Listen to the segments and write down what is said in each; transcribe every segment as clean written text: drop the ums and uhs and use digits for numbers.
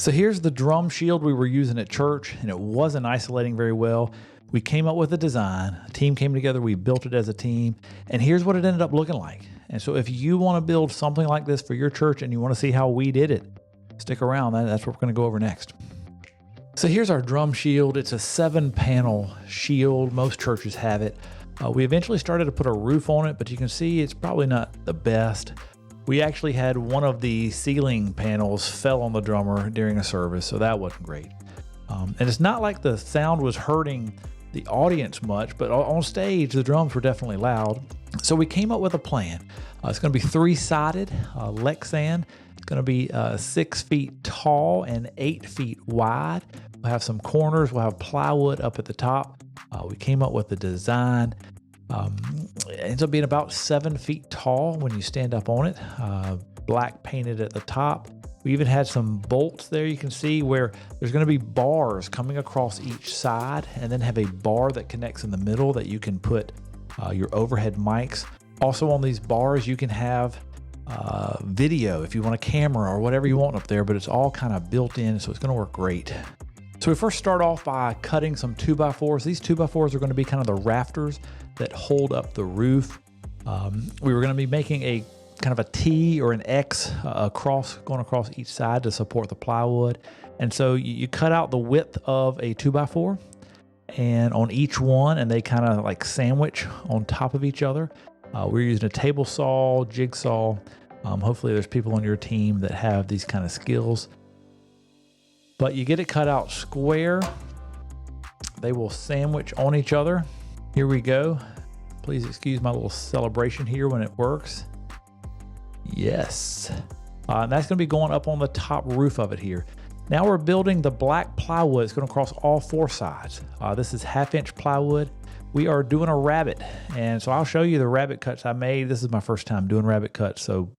So here's the drum shield we were using at church, and it wasn't isolating very well. We came up with a design, a team came together, we built it as a team, and here's what it ended up looking like. And so if you want to build something like this for your church and you want to see how we did it, stick around. That's what we're going to go over next. So here's our drum shield. It's a 7-panel shield. Most churches have it. We eventually started to put a roof on it, but you can see it's probably not the best. We actually had one of the ceiling panels fell on the drummer during a service, so that wasn't great. And it's not like the sound was hurting the audience much, but on stage, the drums were definitely loud. So we came up with a plan. It's going to be 3-sided Lexan. It's going to be 6 feet tall and 8 feet wide. We'll have some corners. We'll have plywood up at the top. We came up with the design. It ends up being about 7 feet tall when you stand up on it. Black painted at the top. We even had some bolts there. You can see where there's going to be bars coming across each side, and then have a bar that connects in the middle that you can put your overhead mics. Also on these bars, you can have video if you want a camera or whatever you want up there, but it's all kind of built in, so it's going to work great. So we first start off by cutting some 2x4s. These 2x4s are going to be kind of the rafters that hold up the roof. We were going to be making a kind of a T or an X going across each side to support the plywood. And so you cut out the width of a 2x4 and on each one, and they kind of like sandwich on top of each other. We're using a table saw, jigsaw. Hopefully there's people on your team that have these kind of skills. But you get it cut out square. They will sandwich on each other. Here we go. Please excuse my little celebration here when it works. Yes. And that's going to be going up on the top roof of it here. Now we're building the black plywood. It's going to cross all 4 sides. This is 1/2-inch plywood. We are doing a rabbet, and so I'll show you the rabbet cuts I made. This is my first time doing rabbet cuts, so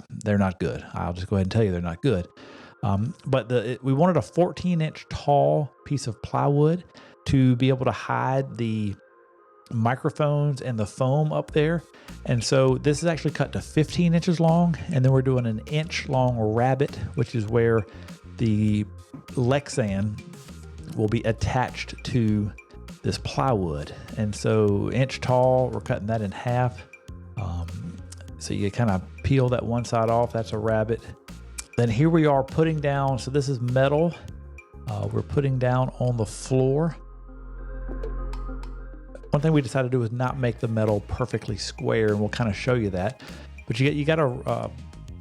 they're not good. I'll just go ahead and tell you they're not good. But we wanted a 14-inch tall piece of plywood to be able to hide the microphones and the foam up there. And so this is actually cut to 15 inches long, and then we're doing an 1-inch-long rabbet, which is where the Lexan will be attached to this plywood. And so 1-inch tall, we're cutting that in half. So you kind of peel that one side off. That's a rabbet. Then here we are putting down, so this is metal. We're putting down on the floor. One thing we decided to do is not make the metal perfectly square, and we'll kind of show you that. But you got a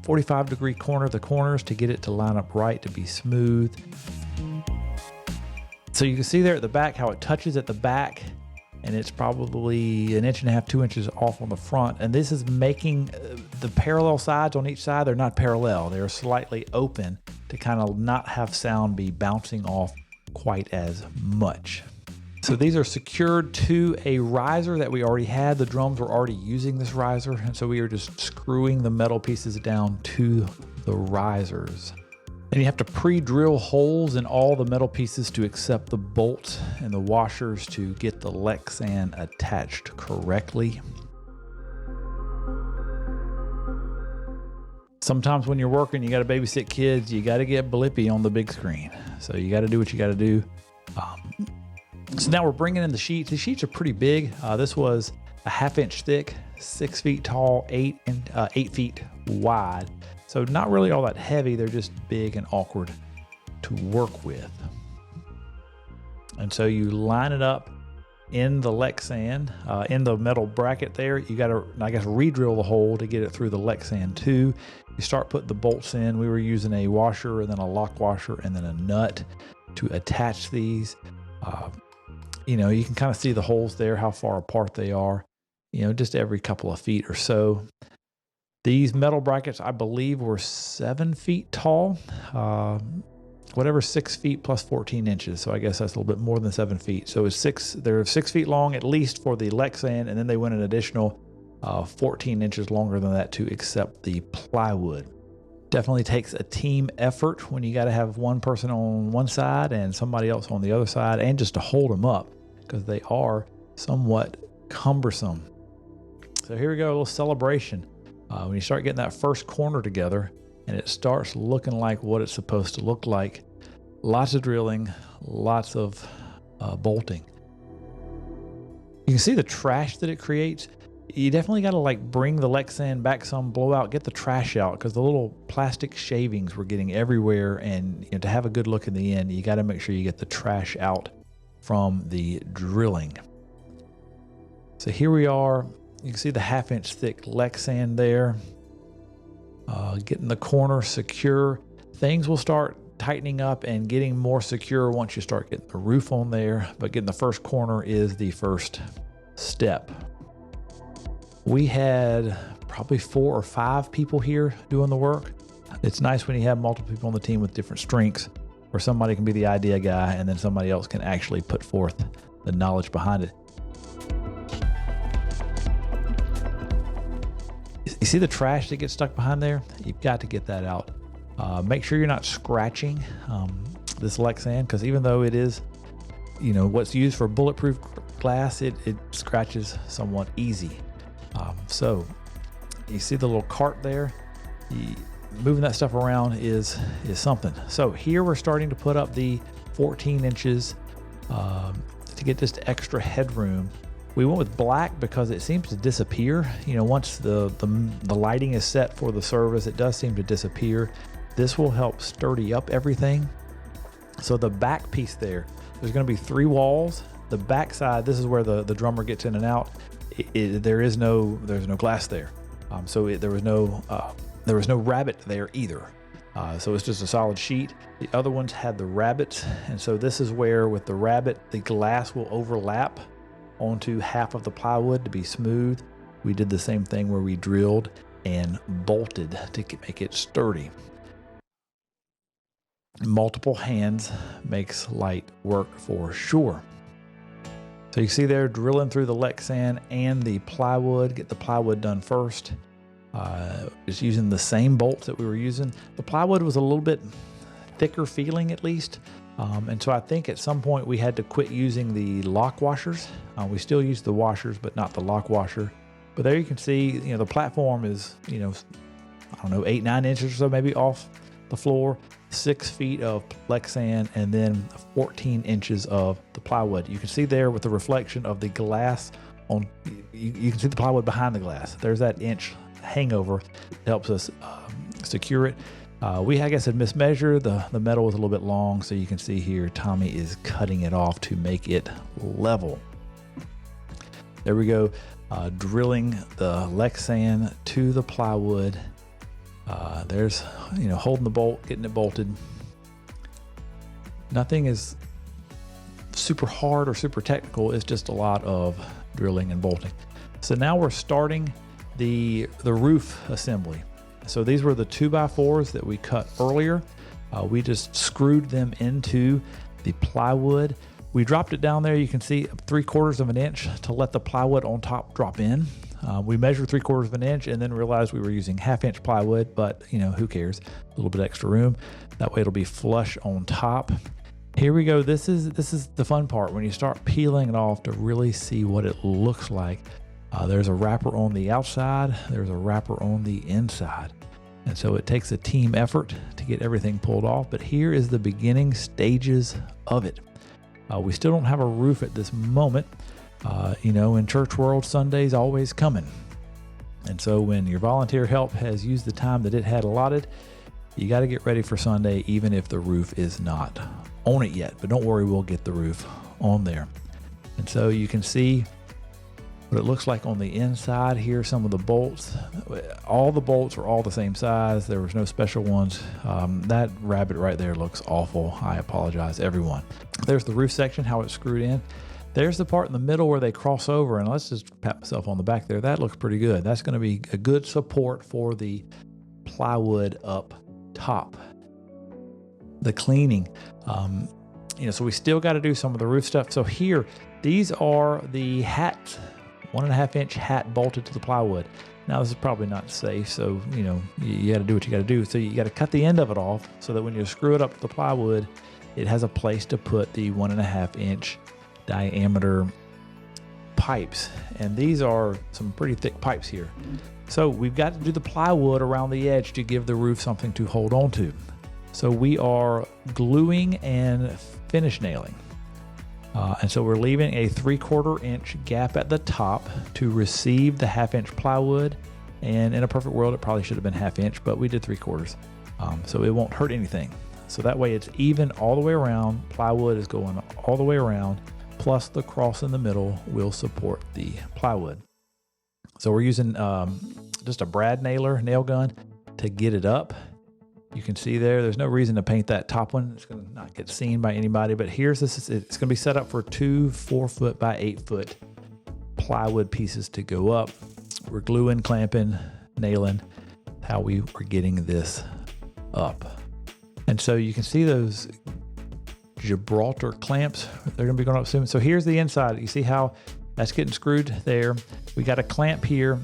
45-degree corner of the corners to get it to line up right, to be smooth. So you can see there at the back how it touches at the back, and it's probably 1.5 inches, 2 inches off on the front. And this is making the parallel sides on each side, they're not parallel. They're slightly open to kind of not have sound be bouncing off quite as much. So these are secured to a riser that we already had. The drums were already using this riser, and so we are just screwing the metal pieces down to the risers. And you have to pre-drill holes in all the metal pieces to accept the bolts and the washers to get the Lexan attached correctly. Sometimes when you're working, you got to babysit kids, you got to get blippy on the big screen. So you got to do what you got to do. So now we're bringing in the sheets. The sheets are pretty big. This was a 1/2 inch thick, 6 feet tall, 8 feet wide. So not really all that heavy. They're just big and awkward to work with. And so you line it up in the Lexan, in the metal bracket there. You got to, I guess, re-drill the hole to get it through the Lexan too. You start putting the bolts in. We were using a washer and then a lock washer and then a nut to attach these. You know, you can kind of see the holes there, how far apart they are, you know, just every couple of feet or so. These metal brackets, I believe, were 7 feet tall, whatever, 6 feet plus 14 inches. So I guess that's a little bit more than 7 feet. So they're 6 feet long, at least for the Lexan, and then they went an additional 14 inches longer than that to accept the plywood. Definitely takes a team effort when you got to have one person on one side and somebody else on the other side, and just to hold them up because they are somewhat cumbersome. So here we go, a little celebration. When you start getting that first corner together and it starts looking like what it's supposed to look like, Lots of drilling, lots of bolting. You can see the trash that it creates. You definitely got to like bring the Lexan back some, blow out, get the trash out, because the little plastic shavings were getting everywhere. And to have a good look in the end, you got to make sure you get the trash out from the drilling. So here we are. You can see the 1/2 inch thick Lexan there. Getting the corner secure. Things will start tightening up and getting more secure once you start getting the roof on there, but getting the first corner is the first step. We had probably 4 or 5 people here doing the work. It's nice when you have multiple people on the team with different strengths, where somebody can be the idea guy and then somebody else can actually put forth the knowledge behind it. You see the trash that gets stuck behind there? You've got to get that out. Make sure you're not scratching this Lexan, because even though it is, what's used for bulletproof glass, it scratches somewhat easy. So you see the little cart there? Moving that stuff around is something. So here we're starting to put up the 14 inches to get just extra headroom. We went with black because it seems to disappear. Once the lighting is set for the service, it does seem to disappear. This will help sturdy up everything. So the back piece there's going to be 3 walls. The back side, this is where the drummer gets in and out. There's no glass there. There was no rabbet there either. So it's just a solid sheet. The other ones had the rabbets. And so this is where with the rabbet, the glass will overlap onto half of the plywood to be smooth. We did the same thing where we drilled and bolted to make it sturdy. Multiple hands makes light work for sure. So you see there, drilling through the Lexan and the plywood. Get the plywood done first. Just using the same bolts that we were using. The plywood was a little bit thicker feeling, at least. And so I think at some point we had to quit using the lock washers. We still use the washers, but not the lock washer. But there you can see, the platform is, 8-9 inches or so maybe off the floor. 6 feet of Lexan, and then 14 inches of the plywood. You can see there with the reflection of the glass on, you can see the plywood behind the glass. There's that inch hangover that helps us secure it. We, I guess, had mismeasured. The metal was a little bit long, so you can see here Tommy is cutting it off to make it level. There we go, drilling the Lexan to the plywood. There's, holding the bolt, getting it bolted. Nothing is super hard or super technical. It's just a lot of drilling and bolting. So now we're starting the roof assembly. So these were the 2x4s that we cut earlier. We just screwed them into the plywood. We dropped it down there. You can see 3/4 of an inch to let the plywood on top drop in. We measured 3/4 of an inch and then realized we were using 1/2 inch plywood, but who cares? A little bit extra room. That way it'll be flush on top. Here we go. This is the fun part when you start peeling it off to really see what it looks like. There's a wrapper on the outside. There's a wrapper on the inside. And so it takes a team effort to get everything pulled off, but here is the beginning stages of it. We still don't have a roof at this moment. In church world, Sunday's always coming. And so when your volunteer help has used the time that it had allotted, you got to get ready for Sunday, even if the roof is not on it yet. But don't worry, we'll get the roof on there. And so you can see what it looks like on the inside here. Some of the bolts, all the bolts are all the same size. There was no special ones. That rabbit right there looks awful. I apologize, everyone. There's the roof section, how it's screwed in. There's the part in the middle where they cross over, and let's just pat myself on the back there. That looks pretty good. That's going to be a good support for the plywood up top. The cleaning, so we still got to do some of the roof stuff. So here, these are the hats, 1.5 inch hat bolted to the plywood. Now this is probably not safe, so you got to do what you got to do. So you got to cut the end of it off so that when you screw it up to the plywood, it has a place to put the 1.5 inch diameter pipes. And these are some pretty thick pipes here. So we've got to do the plywood around the edge to give the roof something to hold on to. So we are gluing and finish nailing. And so we're leaving a 3/4 inch gap at the top to receive the 1/2 inch plywood. And in a perfect world, it probably should have been 1/2 inch, but we did 3/4. So it won't hurt anything. So that way it's even all the way around. Plywood is going all the way around, plus the cross in the middle will support the plywood. So we're using just a brad nailer nail gun to get it up. You can see there's no reason to paint that top one. It's going to not get seen by anybody, but here's this. It's going to be set up for 2 4-foot by 8-foot plywood pieces to go up. We're gluing, clamping, nailing, how we are getting this up. And so you can see those Gibraltar clamps, they're going to be going up soon. So here's the inside. You see how that's getting screwed there. We got a clamp here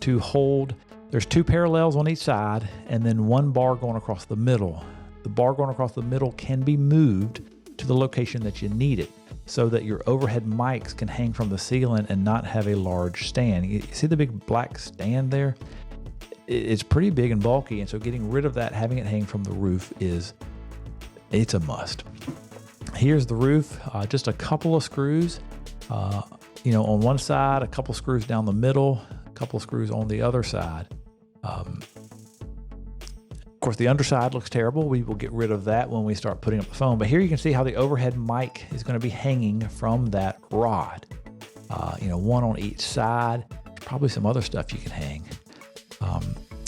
to hold. There's 2 parallels on each side and then 1 bar going across the middle. The bar going across the middle can be moved to the location that you need it so that your overhead mics can hang from the ceiling and not have a large stand. You see the big black stand there? It's pretty big and bulky, and so getting rid of that, having it hang from the roof it's a must. Here's the roof, just a couple of screws, on one side, a couple screws down the middle, a couple of screws on the other side. Of course, the underside looks terrible. We will get rid of that when we start putting up the foam. But here you can see how the overhead mic is going to be hanging from that rod. One on each side. There's probably some other stuff you can hang.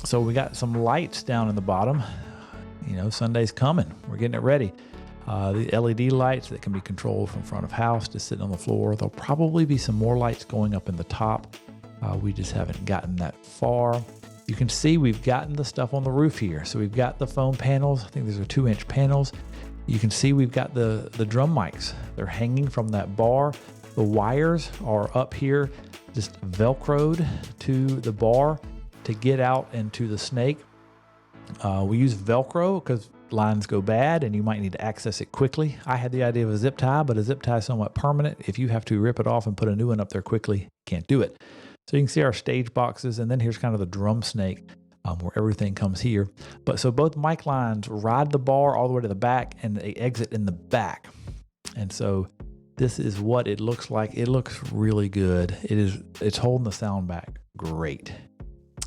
So we got some lights down in the bottom. Sunday's coming. We're getting it ready. The LED lights that can be controlled from front of house, just sitting on the floor. There'll probably be some more lights going up in the top. We just haven't gotten that far. You can see we've gotten the stuff on the roof here. So we've got the foam panels. I think these are 2-inch panels. You can see we've got the drum mics. They're hanging from that bar. The wires are up here, just Velcroed to the bar to get out into the snake. We use Velcro because lines go bad and you might need to access it quickly. I had the idea of a zip tie, but a zip tie is somewhat permanent. If you have to rip it off and put a new one up there quickly, you can't do it. So you can see our stage boxes, and then here's kind of the drum snake where everything comes here. But so both mic lines ride the bar all the way to the back and they exit in the back. And so this is what it looks like. It looks really good. It's holding the sound back great.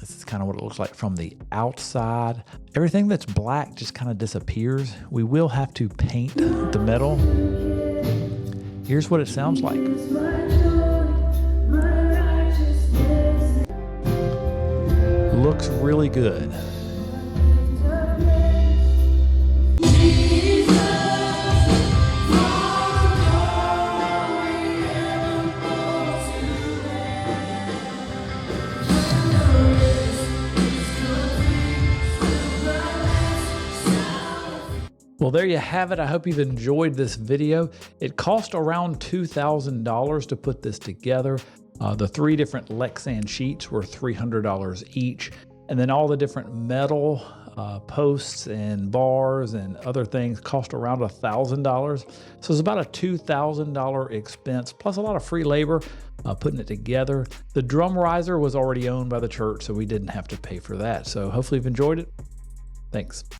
This is kind of what it looks like from the outside. Everything that's black just kind of disappears. We will have to paint the metal. Here's what it sounds like. Looks really good. Well, there you have it. I hope you've enjoyed this video. It cost around $2,000 to put this together. The 3 different Lexan sheets were $300 each. And then all the different metal posts and bars and other things cost around $1,000. So it's about a $2,000 expense, plus a lot of free labor putting it together. The drum riser was already owned by the church, so we didn't have to pay for that. So hopefully you've enjoyed it. Thanks.